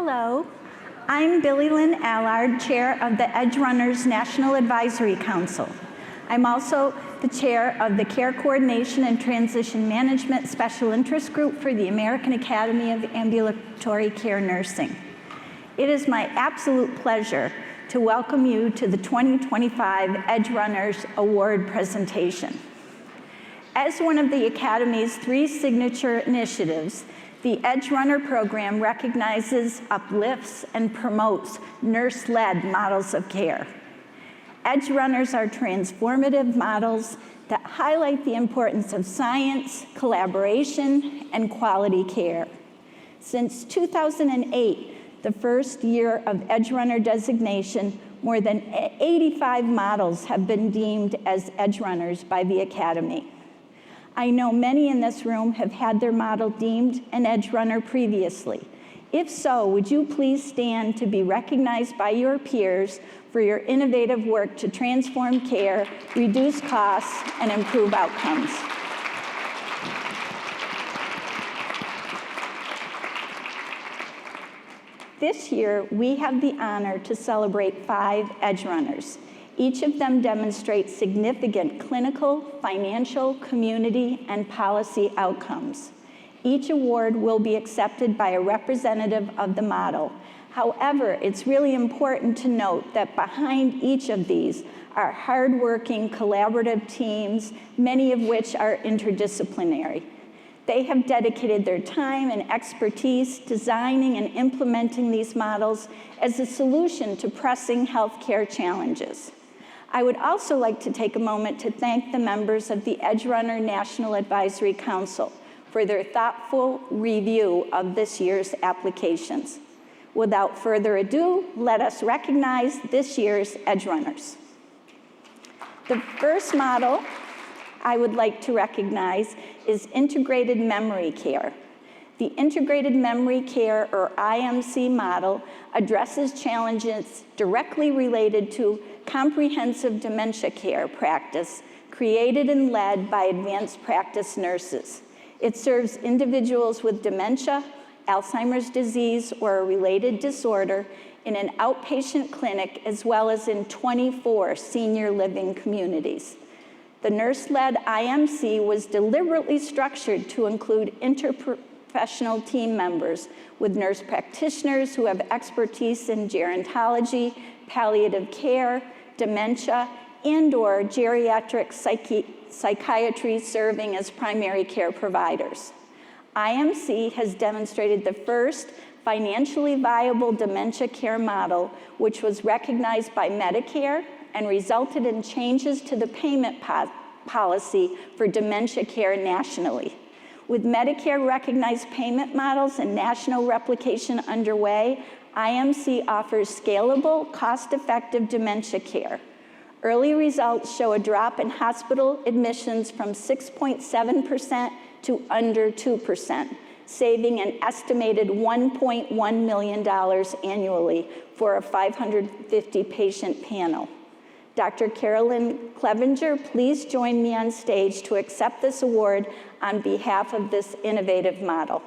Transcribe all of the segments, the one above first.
Hello, I'm Billy Lynn Allard, Chair of the Edge Runners National Advisory Council. I'm also the Chair of the Care Coordination and Transition Management Special Interest Group for the American Academy of Ambulatory Care Nursing. It is my absolute pleasure to welcome you to the 2025 Edge Runners Award presentation. As one of the Academy's 3 signature initiatives, the Edge Runner program recognizes, uplifts, and promotes nurse-led models of care. Edge Runners are transformative models that highlight the importance of science, collaboration, and quality care. Since 2008, the first year of Edge Runner designation, more than 85 models have been deemed as Edge Runners by the Academy. I know many in this room have had their model deemed an Edge Runner previously. If so, would you please stand to be recognized by your peers for your innovative work to transform care, reduce costs, and improve outcomes. This year, we have the honor to celebrate 5 Edge Runners. Each of them demonstrates significant clinical, financial, community, and policy outcomes. Each award will be accepted by a representative of the model. However, it's really important to note that behind each of these are hardworking, collaborative teams, many of which are interdisciplinary. They have dedicated their time and expertise designing and implementing these models as a solution to pressing healthcare challenges. I would also like to take a moment to thank the members of the Edge Runner National Advisory Council for their thoughtful review of this year's applications. Without further ado, let us recognize this year's Edge Runners. The first model I would like to recognize is integrated memory care. The integrated memory care, or IMC model, addresses challenges directly related to comprehensive dementia care practice created and led by advanced practice nurses. It serves individuals with dementia, Alzheimer's disease, or a related disorder in an outpatient clinic as well as in 24 senior living communities. The nurse-led IMC was deliberately structured to include interprofessional team members with nurse practitioners who have expertise in gerontology, palliative care, dementia, and/or geriatric psychiatry serving as primary care providers. IMC has demonstrated the first financially viable dementia care model, which was recognized by Medicare and resulted in changes to the payment policy for dementia care nationally. With Medicare-recognized payment models and national replication underway, IMC offers scalable, cost-effective dementia care. Early results show a drop in hospital admissions from 6.7% to under 2%, saving an estimated $1.1 million annually for a 550-patient panel. Dr. Carolyn Clevenger, please join me on stage to accept this award on behalf of this innovative model.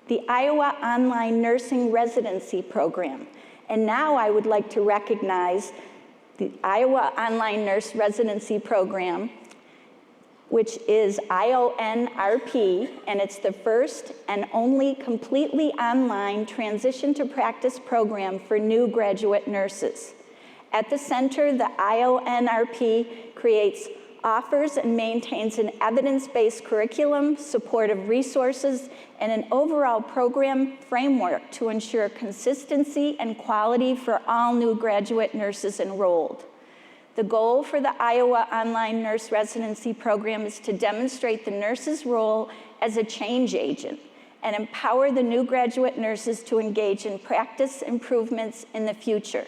The Iowa Online Nursing Residency Program. And now I would like to recognize the Iowa Online Nurse Residency Program, which is IONRP, and it's the first and only completely online transition to practice program for new graduate nurses. At the center, the IONRP offers and maintains an evidence-based curriculum, supportive resources, and an overall program framework to ensure consistency and quality for all new graduate nurses enrolled. The goal for the Iowa Online Nurse Residency Program is to demonstrate the nurse's role as a change agent and empower the new graduate nurses to engage in practice improvements in the future.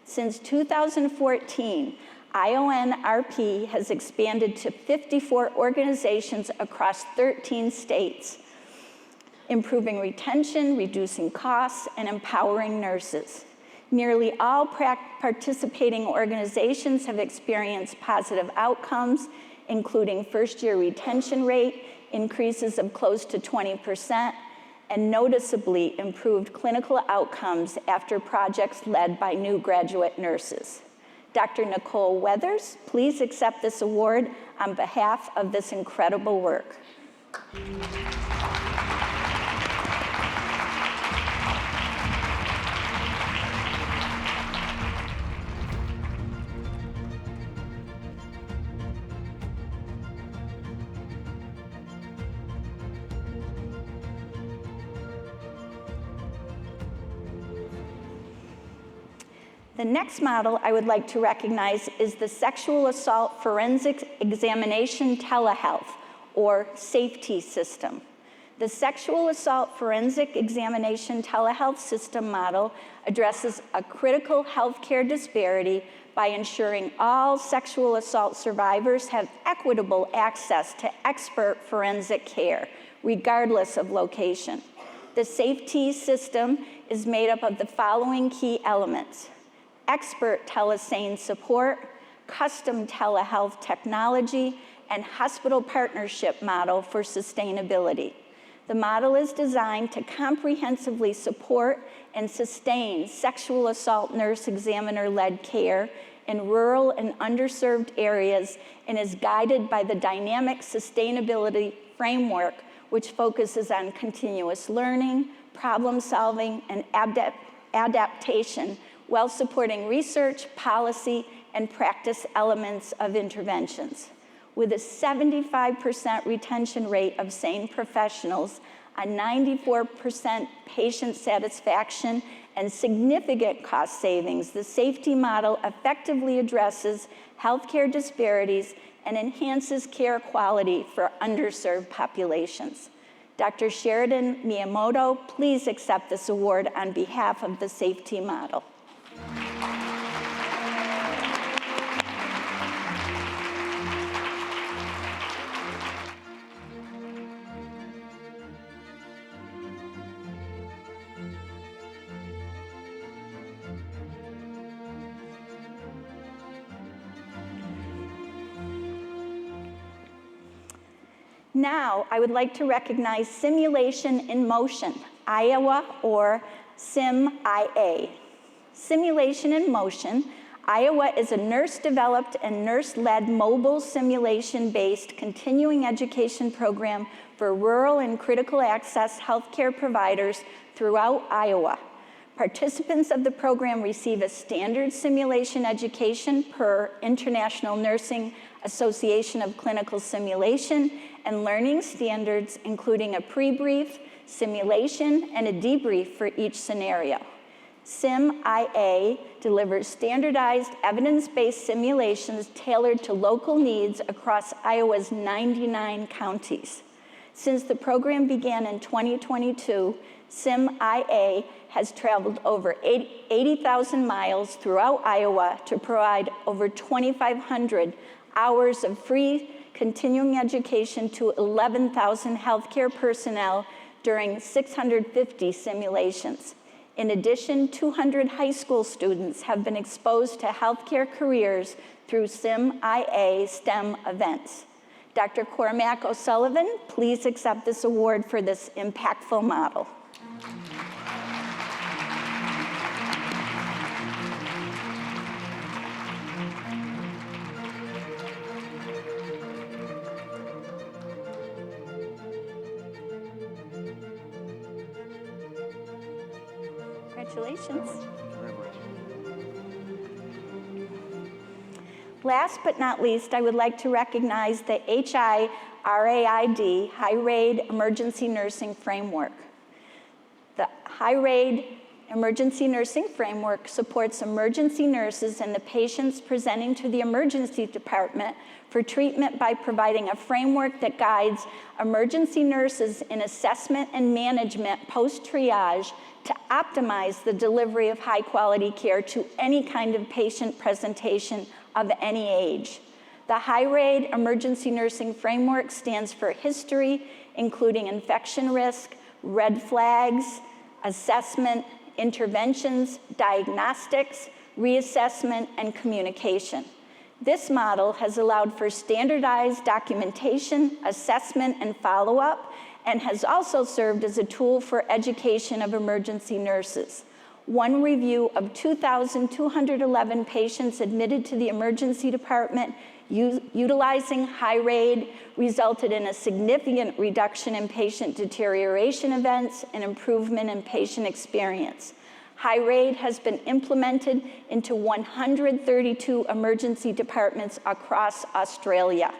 Since 2014, IONRP has expanded to 54 organizations across 13 states, improving retention, reducing costs, and empowering nurses. Nearly all participating organizations have experienced positive outcomes, including first-year retention rate, increases of close to 20%, and noticeably improved clinical outcomes after projects led by new graduate nurses. Dr. Nicole Weathers, please accept this award on behalf of this incredible work. The next model I would like to recognize is the Sexual Assault Forensic Examination Telehealth, or SAFETY system. The Sexual Assault Forensic Examination Telehealth system model addresses a critical healthcare disparity by ensuring all sexual assault survivors have equitable access to expert forensic care, regardless of location. The SAFETY system is made up of the following key elements: expert telesane support, custom telehealth technology, and hospital partnership model for sustainability. The model is designed to comprehensively support and sustain sexual assault nurse examiner-led care in rural and underserved areas and is guided by the dynamic sustainability framework, which focuses on continuous learning, problem solving, and adaptation, while supporting research, policy, and practice elements of interventions. With a 75% retention rate of SANE professionals, a 94% patient satisfaction, and significant cost savings, the SAFETY model effectively addresses healthcare disparities and enhances care quality for underserved populations. Dr. Sheridan Miyamoto, please accept this award on behalf of the SAFETY model. Now, I would like to recognize Simulation in Motion, Iowa, or SIM-IA. Simulation in Motion, Iowa is a nurse-developed and nurse-led mobile simulation-based continuing education program for rural and critical access healthcare providers throughout Iowa. Participants of the program receive a standard simulation education per International Nursing Association of Clinical Simulation and learning standards, including a pre-brief, simulation, and a debrief for each scenario. SIM-IA delivers standardized evidence-based simulations tailored to local needs across Iowa's 99 counties. Since the program began in 2022, SIM-IA has traveled over 80,000 miles throughout Iowa to provide over 2,500 hours of free continuing education to 11,000 healthcare personnel during 650 simulations. In addition, 200 high school students have been exposed to healthcare careers through SIM-IA STEM events. Dr. Cormac O'Sullivan, please accept this award for this impactful model. Congratulations. Last but not least, I would like to recognize the HIRAID Emergency Nursing Framework. The HIRAID Emergency Nursing Framework supports emergency nurses and the patients presenting to the emergency department for treatment by providing a framework that guides emergency nurses in assessment and management post-triage to optimize the delivery of high-quality care to any kind of patient presentation of any age. The HIRAID Emergency Nursing Framework stands for history, including infection risk, red flags, assessment, interventions, diagnostics, reassessment, and communication. This model has allowed for standardized documentation, assessment, and follow-up, and has also served as a tool for education of emergency nurses. One review of 2,211 patients admitted to the emergency department utilizing HIRAID resulted in a significant reduction in patient deterioration events and improvement in patient experience. HIRAID has been implemented into 132 emergency departments across Australia.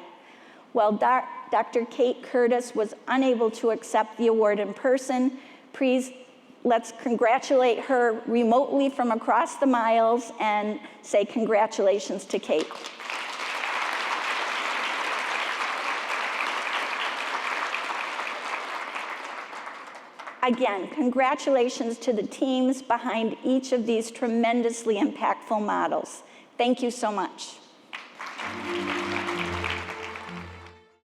While Dr. Kate Curtis was unable to accept the award in person, please let's congratulate her remotely from across the miles and say congratulations to Kate. Again, congratulations to the teams behind each of these tremendously impactful models. Thank you so much.